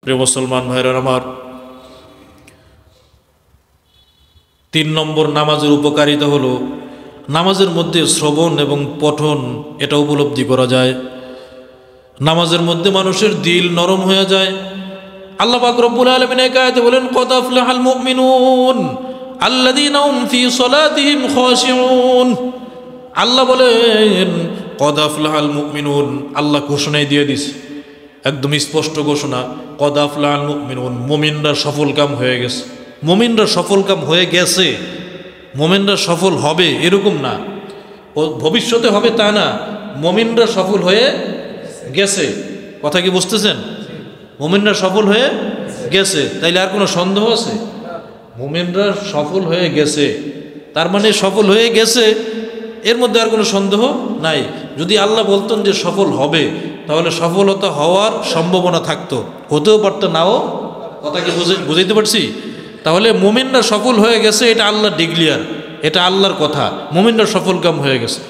প্রিয় মুসলমান ভাইরা আমার, 3 নম্বর নামাজের উপকারিতা হলো নামাজের মধ্যে শ্রবণ এবং পঠন এটা উপলব্ধি করা যায়। নামাজের মধ্যে মানুষের দিল নরম হয়ে যায়। আল্লাহ পাক রব্বুল আলামিন এই আয়াতে বলেন, কদ আফলাহাল মুমিনুন আল্লাযীনা হুম ফী সালাতিহিম খাশিউন। আল্লাহ বলেন কদ আফলাহাল মুমিনুন, আল্লাহ ঘোষণাই দিয়ে দিছে, একদম স্পষ্ট ঘোষণা, কদ আফলাহাল মুমিনুন, মুমিনরা সফল কাম হয়ে গেছে। মুমিনরা সফল কাম হয়ে গেছে, মুমিনরা সফল হবে এরকম না, ও ভবিষ্যতে হবে তা না, মুমিনরা সফল হয়ে গেছে। কথা কি বুঝতেছেন? মুমিনরা সফল হয়ে গেছে, তাইলে আর কোনো সন্দেহ আছে? মুমিনরা সফল হয়ে গেছে, তার মানে সফল হয়ে গেছে, এর মধ্যে আর কোনো সন্দেহ নাই। যদি আল্লাহ বলতেন যে সফল হবে, তাহলে সফলতা হওয়ার সম্ভাবনা থাকতো, হতেও পারতো, নাও। কথা কি বুঝাইতে পারছি? তাহলে মুমিনরা সফল হয়ে গেছে, এটা আল্লাহ ডিক্লিয়ার, এটা আল্লাহর কথা, মুমিনরা সফল কাম হয়ে গেছে।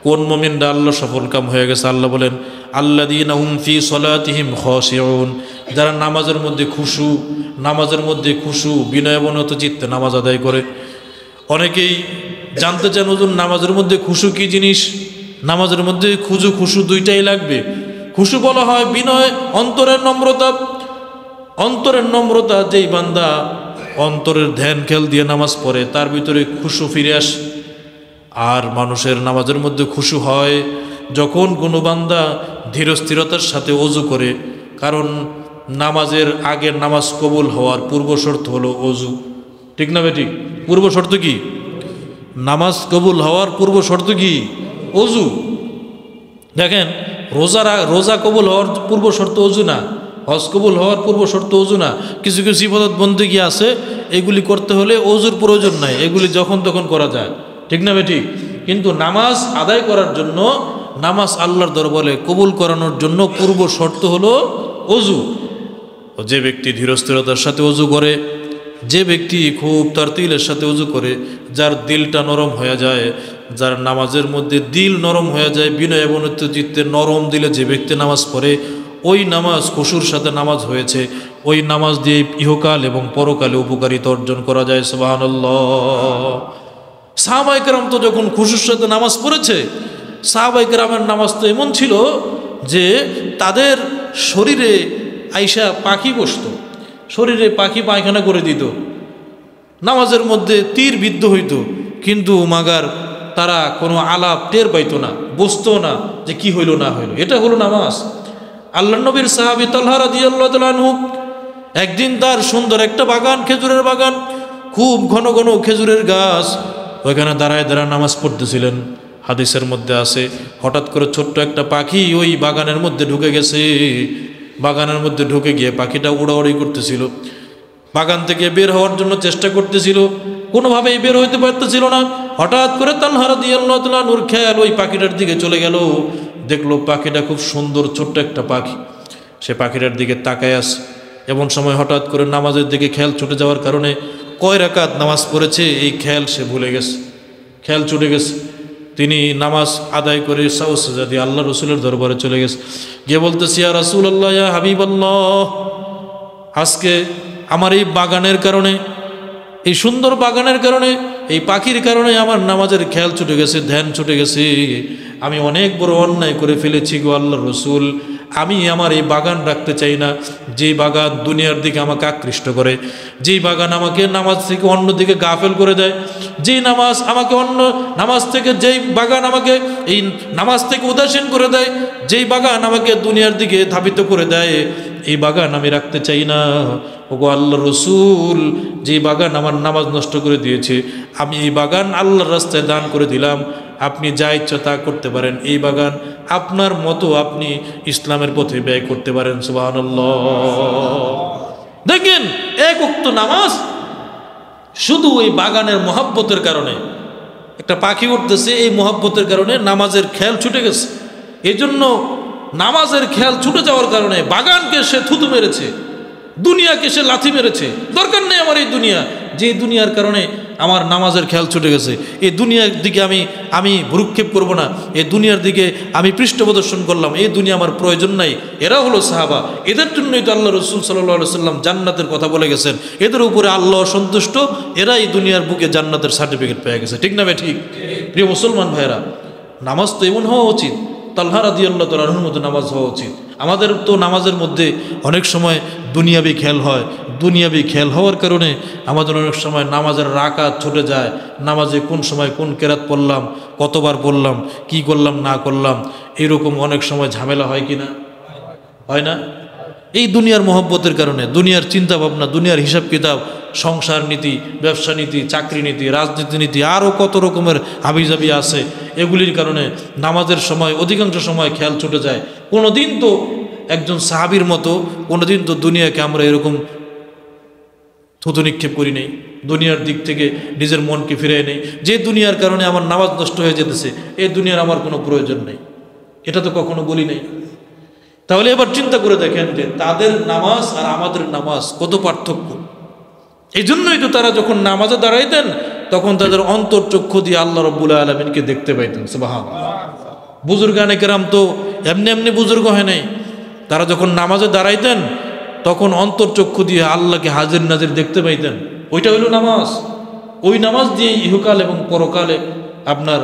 কোন মুমিনরা আল্লাহ সফল কাম হয়ে গেছে? আল্লাহ বলেন আল্লাযীনা হুম ফী সালাতিহিম খাশিউন, যারা নামাজের মধ্যে খুশু বিনয়াবনত চিত্তে নামাজ আদায় করে। অনেকেই জানতে চান হুজুর নামাজের মধ্যে খুশু কি জিনিস? নামাজের মধ্যে খুশু দুইটাই লাগবে। খুশু বলা হয় বিনয়, অন্তরের নম্রতা। অন্তরের নম্রতা, যেই বান্দা অন্তরের ধ্যান খেয়াল দিয়ে নামাজ পড়ে তার ভিতরে খুশু ফিরে আসে। আর মানুষের নামাজের মধ্যে খুশু হয় যখন কোনো বান্দা ধীরস্থিরতার সাথে ওযু করে। কারণ নামাজের আগের নামাজ কবুল হওয়ার পূর্ব শর্ত হলো ওযু, ঠিক না বেঠিক? পূর্ব শর্ত কি? নামাজ কবুল হওয়ার পূর্ব শর্ত কি? ওযু। দেখেন, রোজা কবুল হওয়ার পূর্ব শর্ত ওযু না, হজ কবুল হওয়ার পূর্ব শর্ত ওযু না। কিছু কিছু ইবাদত বন্দেগী আছে, এগুলি করতে হলে ওযুর প্রয়োজন নাই, এগুলি যখন তখন করা যায়, ঠিক না বেঠিক? কিন্তু নামাজ আদায় করার জন্য, নামাজ আল্লাহর দরবারে কবুল করানোর জন্য পূর্ব শর্ত হলো ওযু। যে ব্যক্তি ধীরস্থিরতার সাথে ওযু করে, যে ব্যক্তি খুব তারতিলের সাথে ওযু করে, যার দিলটা নরম হয়ে যায়, যার নামাজের মধ্যে দিল নরম হয়ে যায়, বিনয় এবং চিত্তে নরম দিলে যে ব্যক্তি নামাজ পড়ে, ওই নামাজ খুশুর সাথে নামাজ হয়েছে, ওই নামাজ দিয়ে ইহকাল এবং পরকালে উপকারিতা অর্জন করা যায়। সুবহানাল্লাহ। সাহাবায়ে কেরাম তো যখন খুশুর সাথে নামাজ পড়েছে, সাহাবায়ে কেরামের নামাজ তো এমন ছিল যে তাদের শরীরে আইসা পাখি বসত, শরীরে পাখি পায়খানা করে দিত, নামাজের মধ্যে তীর বিদ্ধ হইত, কিন্তু মাগার তারা কোনো আলাপ টের পাইতো না, বুঝতো না যে কি হইল না হইল। এটা হলো নামাজ। আল্লাহ নবীর সাহাবী তালহা রাদিয়াল্লাহু তাআলা আনহু একদিন তার সুন্দর একটা বাগান, খেজুরের বাগান, খুব ঘন ঘন খেজুরের গাছ, ওইখানে দাঁড়ায় দাঁড়ায় নামাজ পড়তেছিলেন। হাদিসের মধ্যে আছে, হঠাৎ করে ছোট্ট একটা পাখি ওই বাগানের মধ্যে ঢুকে গেছে। বাগানের মধ্যে ঢুকে গিয়ে পাখিটা উড়াউড়ি করতেছিল, বাগান থেকে বের হওয়ার জন্য চেষ্টা করতেছিল, কোনোভাবেই বের হইতে পারতেছিল না। হঠাৎ করে তালহা রাদিয়াল্লাহু তাআলা নূর খেয়াল ওই পাখিটার দিকে চলে গেল। দেখলো পাখিটা খুব সুন্দর ছোট্ট একটা পাখি, সে পাখিটার দিকে তাকায় আছে। এমন সময় হঠাৎ করে নামাজের দিকে খেয়াল ছুটে যাওয়ার কারণে কয় রাকাত নামাজ পড়েছে এই খেয়াল সে ভুলে গেছে, খেয়াল ছুটে গেছে। তিনি নামাজ আদায় করে সাজদা দিয়ে আল্লাহ রসুলের দরবারে চলে গেছে, গিয়ে বলতেছে, ইয়া রাসূলুল্লাহ, ইয়া হাবিবাল্লাহ, আজকে আমার এই বাগানের কারণে, এই সুন্দর বাগানের কারণে, এই পাখির কারণে আমার নামাজের খেয়াল ছুটে গেছে, ধ্যান ছুটে গেছে, আমি অনেক বড় অন্যায় করে ফেলেছি গো আল্লাহ রসুল। আমি আমার এই বাগান রাখতে চাই না, যেই বাগান দুনিয়ার দিকে আমাকে আকৃষ্ট করে, যেই বাগান আমাকে নামাজ থেকে অন্যদিকে গাফেল করে দেয়, যেই নামাজ আমাকে অন্য নামাজ থেকে, যেই বাগান আমাকে এই নামাজ থেকে উদাসীন করে দেয়, যেই বাগান আমাকে দুনিয়ার দিকে ধাবিত করে দেয়, এই বাগান আমি রাখতে চাই না। ওগো আল্লাহ রসুল, যেই বাগান আমার নামাজ নষ্ট করে দিয়েছে, আমি এই বাগান আল্লাহর রাস্তায় দান করে দিলাম, আপনি যা ইচ্ছা তা করতে পারেন, এই বাগান আপনার মতো আপনি ইসলামের পথে ব্যয় করতে পারেন। সুবহানাল্লাহ। দেখেন, এক ওয়াক্ত নামাজ শুধু ওই বাগানের মহব্বতের কারণে, একটা পাখি উঠতেছে, এই মহব্বতের কারণে নামাজের খেয়াল ছুটে গেছে। এই জন্য নামাজের খেয়াল ছুটে যাওয়ার কারণে বাগানকে সে থুতু মেরেছে, দুনিয়াকে সে লাথি মেরেছে। দরকার নেই আমার এই দুনিয়া, যে দুনিয়ার কারণে আমার নামাজের খেয়াল ছুটে গেছে, এই দুনিয়ার দিকে আমি ভ্রুক্ষেপ করব না, এই দুনিয়ার দিকে আমি পৃষ্ঠ প্রদর্শন করলাম, এই দুনিয়া আমার প্রয়োজন নাই। এরা হলো সাহাবা, এদের জন্যই তো আল্লাহ রসুল সাল্লাল্লাহু আলাইহি সাল্লাম জান্নাতের কথা বলে গেছেন। এদের উপরে আল্লাহ সন্তুষ্ট, এরা এই দুনিয়ার বুকে জান্নাতের সার্টিফিকেট পেয়ে গেছে। ঠিক না ভাই? ঠিক। প্রিয় মুসলমান ভাইরা, নামাজ তো এমন হওয়া উচিত, তালহা রাদিয়াল্লাহু তাআলা আনহুর মতো নামাজ হওয়া উচিত। আমাদের তো নামাজের মধ্যে অনেক সময় দুনিয়াবি খেয়াল হয়, দুনিয়াবি খেয়াল হওয়ার কারণে আমাদের অনেক সময় নামাজের রাকাত ছুটে যায়। নামাজে কোন সময় কোন কেরাত পড়লাম, কতবার পড়লাম, কি করলাম না করলাম, এরকম অনেক সময় ঝামেলা হয় কি না? হয় না? এই দুনিয়ার মহব্বতের কারণে, দুনিয়ার চিন্তা ভাবনা, দুনিয়ার হিসাব কিতাব, সংসার নীতি, ব্যবসা নীতি, চাকরি নীতি, রাজনীতি নীতি, আরও কত রকমের হাবিজাবি আছে, এগুলির কারণে নামাজের সময় অধিকাংশ সময় খেয়াল ছুটে যায়। কোনো দিন তো একজন সাহাবীর মতো কোনো দিন তো দুনিয়াকে আমরা এরকম থুতু নিক্ষেপ করি নেই, দুনিয়ার দিক থেকে নিজের মনকে ফিরিয়ে নেই যে দুনিয়ার কারণে আমার নামাজ নষ্ট হয়ে যেতেছে, এই দুনিয়ার আমার কোনো প্রয়োজন নেই, এটা তো কখনো বলি নাই। তাহলে এবার চিন্তা করে দেখেন যে তাদের নামাজ আর আমাদের নামাজ কত পার্থক্য। এই জন্যই তো তারা যখন নামাজে দাঁড়াইতেন তখন তাদের অন্তর্চক্ষু দিয়ে আল্লাহ রাব্বুল আলামিনকে দেখতে পাইতেন। সুবহানাল্লাহ। বুজুর্গানে কেরাম তো এমনি এমনি বুজুর্গ হয় নাই, তারা যখন নামাজে দাঁড়াইতেন তখন অন্তর্চক্ষু দিয়ে আল্লাহকে হাজির নাজির দেখতে পাইতেন। ওইটা হইল নামাজ। ওই নামাজ দিয়ে ইহকাল এবং পরকালে আপনার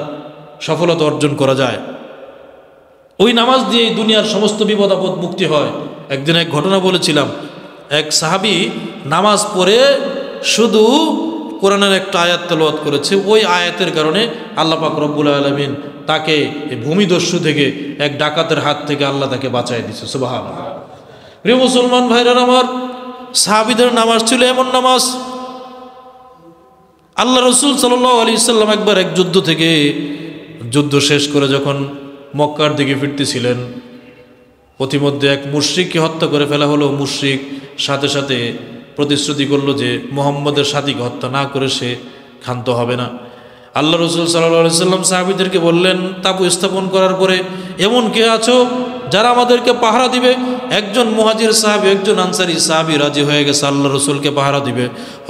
সফলতা অর্জন করা যায়। ওই নামাজ দিয়ে দুনিয়ার সমস্ত বিপদ আপদ মুক্তি হয়। একদিন এক ঘটনা বলেছিলাম, এক সাহাবী নামাজ পড়ে শুধু কোরআনের একটা আয়াত তেলাওয়াত করেছে, ওই আয়াতের কারণে আল্লাহ পাক রব্বুল আলামিন তাকে এই ভূমিদস্যু থেকে, এক ডাকাতের হাত থেকে আল্লাহ তাকে বাঁচায় দিয়েছে। সুবহানাল্লাহ। প্রিয় মুসলমান ভাইরা আমার, সাহাবীদের নামাজ ছিল এমন নামাজ, আল্লাহ রসুল সাল্লাল্লাহু আলাইহি সাল্লাম একবার এক যুদ্ধ শেষ করে যখন মক্কার দিকে ফিরতেছিলেন, পথিমধ্যে এক মুশরিককে হত্যা করে ফেলা হলো। মুশরিক সাথে সাথে প্রতিশ্রুতি করলো যে মুহাম্মদের সাথীকে হত্যা না করে সে ক্ষান্ত হবে না। আল্লাহ রসুল সাল্লাল্লাহু আলাইহি সাল্লাম সাহাবীদেরকে বললেন, তাবু স্থাপন করার পরে এমন কে আছো যারা আমাদেরকে পাহারা দিবে? একজন মুহাজির সাহাবী, একজন আনসারী সাহাবী রাজি হয়ে গেছে আল্লাহ রসুলকে পাহারা দিবে।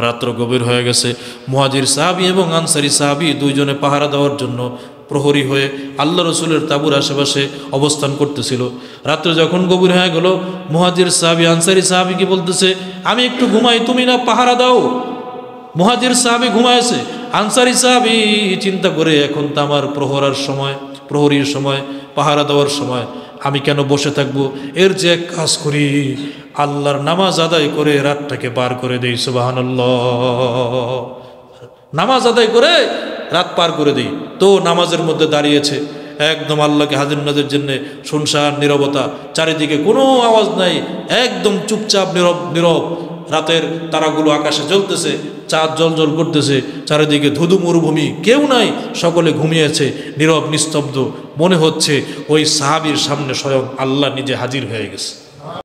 রাত্র গভীর হয়ে গেছে, মুহাজির সাহাবী এবং আনসারী সাহাবী দুইজনে পাহারা দেওয়ার জন্য প্রহরী হয়ে আল্লাহ রসুলের তাঁবুর আশেপাশে অবস্থান করতেছিল। রাত্রে যখন গভীর হয়ে গেল, মুহাজির সাহাবী আনসারী সাহাবীকে বলতেছে, আমি একটু ঘুমাই, তুমি না পাহারা দাও। মুহাজির সাহাবী ঘুমাইছে, আনসারী সাহাবী চিন্তা করে, এখন তো আমার প্রহরীর সময়, পাহারা দেওয়ার সময়, আমি কেন বসে থাকবো, এর যে এক কাজ করি, আল্লাহর নামাজ আদায় করে রাতটাকে পার করে দেই। সুবহানাল্লাহ। নামাজ আদায় করে রাত পার করে দিই। তো নামাজের মধ্যে দাঁড়িয়েছে, একদম আল্লাহকে হাজির নাজির জন্য শুনশান নীরবতা, চারিদিকে কোনো আওয়াজ নাই, একদম চুপচাপ নীরব। রাতের তারাগুলো আকাশে জ্বলতেছে, চাঁদ জল করতেছে, চারিদিকে ধুধু মরুভূমি, কেউ নাই, সকলে ঘুমিয়েছে, নীরব নিস্তব্ধ। মনে হচ্ছে ওই সাহাবীর সামনে স্বয়ং আল্লাহ নিজে হাজির হয়ে গেছে।